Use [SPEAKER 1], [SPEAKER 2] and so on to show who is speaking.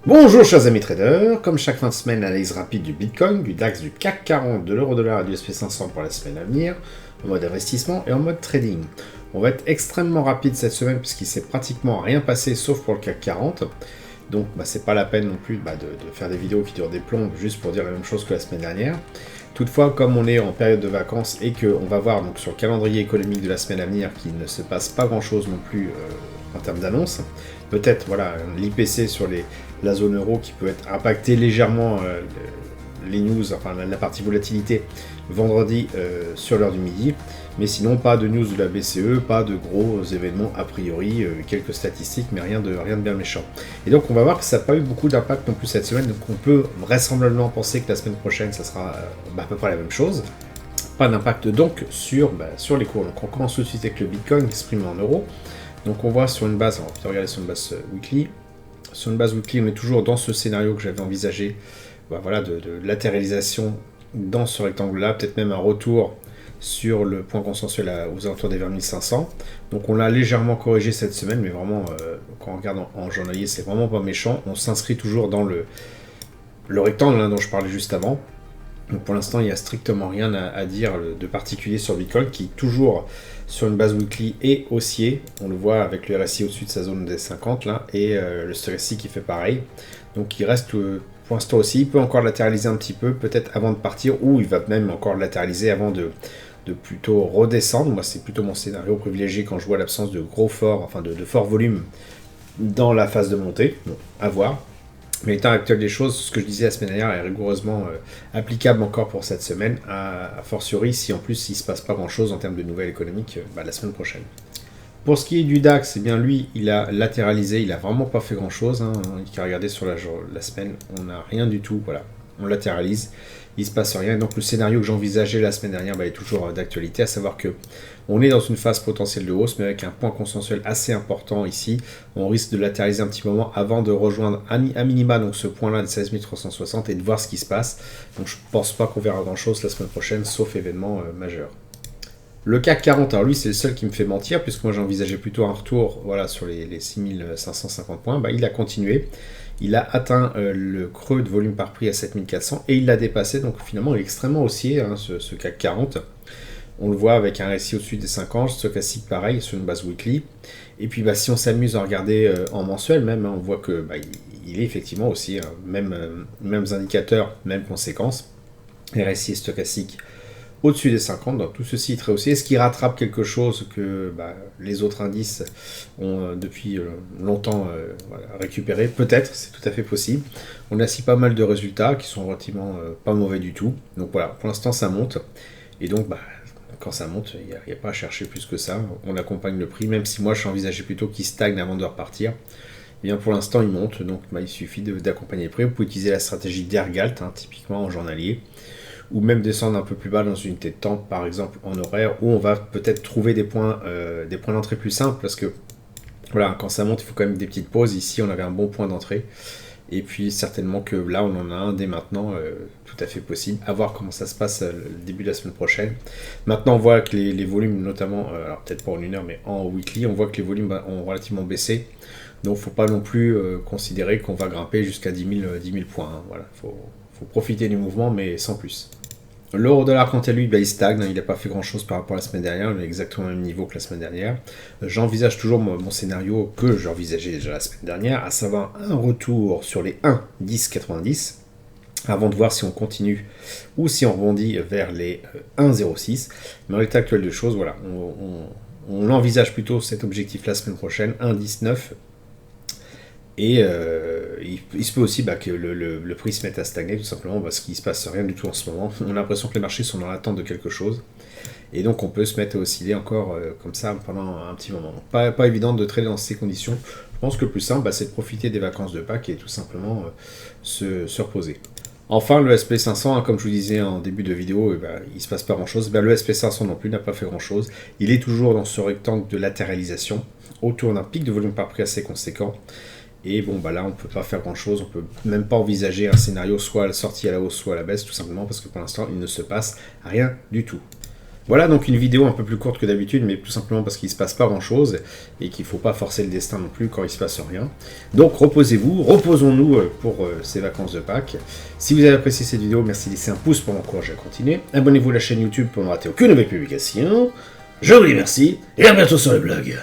[SPEAKER 1] Bonjour chers amis traders, comme chaque fin de semaine, analyse rapide du Bitcoin, du DAX, du CAC 40, de l'euro-dollar et du SP500 pour la semaine à venir, en mode investissement et en mode trading. On va être extrêmement rapide cette semaine puisqu'il s'est pratiquement rien passé sauf pour le CAC 40. Donc c'est pas la peine non plus de faire des vidéos qui durent des plombs juste pour dire la même chose que la semaine dernière. Toutefois, comme on est en période de vacances et qu'on va voir donc, sur le calendrier économique de la semaine à venir qu'il ne se passe pas grand chose non plus en termes d'annonces, peut-être voilà, l'IPC sur la zone euro qui peut être impacté légèrement les news, enfin la partie volatilité vendredi sur l'heure du midi, mais sinon pas de news de la BCE, pas de gros événements a priori, quelques statistiques, mais rien de bien méchant. Et donc on va voir que ça n'a pas eu beaucoup d'impact non plus cette semaine, donc on peut vraisemblablement penser que la semaine prochaine ça sera à peu près la même chose. Pas d'impact donc sur les cours. Donc on commence tout de suite avec le Bitcoin exprimé en euros. Donc on voit sur une base, on va regarder sur une base weekly. Sur une base weekly, on est toujours dans ce scénario que j'avais envisagé, voilà, de latéralisation dans ce rectangle-là, peut-être même un retour sur le point consensuel aux alentours des 20 500. Donc on l'a légèrement corrigé cette semaine, mais vraiment, quand on regarde en journalier, c'est vraiment pas méchant. On s'inscrit toujours dans le rectangle dont je parlais juste avant. Donc pour l'instant, il n'y a strictement rien à dire de particulier sur Bitcoin, qui toujours sur une base weekly est haussier. On le voit avec le RSI au-dessus de sa zone des 50 là, et le RSI qui fait pareil. Donc il reste pour l'instant aussi, il peut encore latéraliser un petit peu, peut-être avant de partir, ou il va même encore latéraliser avant de plutôt redescendre. Moi, c'est plutôt mon scénario privilégié quand je vois l'absence de gros forts, enfin de fort volume dans la phase de montée. Bon, à voir. Mais l'état actuel des choses, ce que je disais la semaine dernière est rigoureusement applicable encore pour cette semaine, à fortiori si en plus il ne se passe pas grand chose en termes de nouvelles économiques la semaine prochaine. Pour ce qui est du DAX, eh bien lui, il a latéralisé, il n'a vraiment pas fait grand chose. Il a regardé sur la semaine, on n'a rien du tout, voilà, on latéralise, il ne se passe rien. Donc le scénario que j'envisageais la semaine dernière est toujours d'actualité, à savoir que on est dans une phase potentielle de hausse, mais avec un point consensuel assez important ici. On risque de latéraliser un petit moment avant de rejoindre à minima donc ce point-là de 16 360 et de voir ce qui se passe. Donc je ne pense pas qu'on verra grand-chose la semaine prochaine, sauf événement majeur. Le CAC 40, alors lui c'est le seul qui me fait mentir, puisque moi j'envisageais plutôt un retour voilà, sur les 6550 points. Il a continué, il a atteint le creux de volume par prix à 7400 et il l'a dépassé, donc finalement il est extrêmement haussier ce CAC 40. On le voit avec un RSI au-dessus des 50, stochastique pareil sur une base weekly. Et puis si on s'amuse à regarder en mensuel même, on voit que il est effectivement aussi mêmes indicateurs, mêmes conséquences. RSI et stochastique au-dessus des 50, donc tout ceci est très haussier. Est-ce qu'il rattrape quelque chose que les autres indices ont depuis longtemps récupéré? Peut-être, c'est tout à fait possible. On a aussi pas mal de résultats qui sont relativement pas mauvais du tout. Donc voilà, pour l'instant ça monte. Et donc quand ça monte, il n'y a pas à chercher plus que ça. On accompagne le prix, même si moi je envisageais plutôt qu'il stagne avant de repartir. Et bien pour l'instant il monte, donc il suffit d'accompagner le prix. Vous pouvez utiliser la stratégie d'Ergalt, typiquement en journalier, ou même descendre un peu plus bas dans une unité de temps, par exemple en horaire, où on va peut-être trouver des points d'entrée plus simples, parce que voilà, quand ça monte, il faut quand même des petites pauses. Ici, on avait un bon point d'entrée. Et puis certainement que là, on en a un dès maintenant, tout à fait possible. À voir comment ça se passe le début de la semaine prochaine. Maintenant, on voit que les volumes, notamment, alors peut-être pas en une heure, mais en weekly, on voit que les volumes ont relativement baissé. Donc, il ne faut pas non plus considérer qu'on va grimper jusqu'à 10 000 points. Voilà, faut profiter du mouvement, mais sans plus. L'euro-dollar, quant à lui, il stagne, il n'a pas fait grand-chose par rapport à la semaine dernière, il est exactement au même niveau que la semaine dernière. J'envisage toujours mon scénario que j'envisageais déjà la semaine dernière, à savoir un retour sur les 1,1090, avant de voir si on continue ou si on rebondit vers les 1,06. Mais en l'état actuel de choses, voilà, on envisage plutôt cet objectif la semaine prochaine, 1,19. Et il se peut aussi que le prix se mette à stagner tout simplement parce qu'il ne se passe rien du tout en ce moment. On a l'impression que les marchés sont dans l'attente de quelque chose. Et donc on peut se mettre à osciller encore comme ça pendant un petit moment. Donc, pas évident de trader dans ces conditions. Je pense que le plus simple, c'est de profiter des vacances de Pâques et tout simplement se reposer. Enfin, le SP500, comme je vous disais en début de vidéo, il ne se passe pas grand-chose. Le SP500 non plus n'a pas fait grand-chose. Il est toujours dans ce rectangle de latéralisation, autour d'un pic de volume par prix assez conséquent. Et là, on ne peut pas faire grand-chose, on ne peut même pas envisager un scénario soit sorti à la hausse, soit à la baisse, tout simplement parce que pour l'instant, il ne se passe rien du tout. Voilà donc une vidéo un peu plus courte que d'habitude, mais tout simplement parce qu'il ne se passe pas grand chose et qu'il ne faut pas forcer le destin non plus quand il ne se passe rien. Donc reposez-vous, reposons-nous pour ces vacances de Pâques. Si vous avez apprécié cette vidéo, merci de laisser un pouce pour m'encourager à continuer. Abonnez-vous à la chaîne YouTube pour ne rater aucune nouvelle publication. Je vous dis merci et à bientôt sur le blog.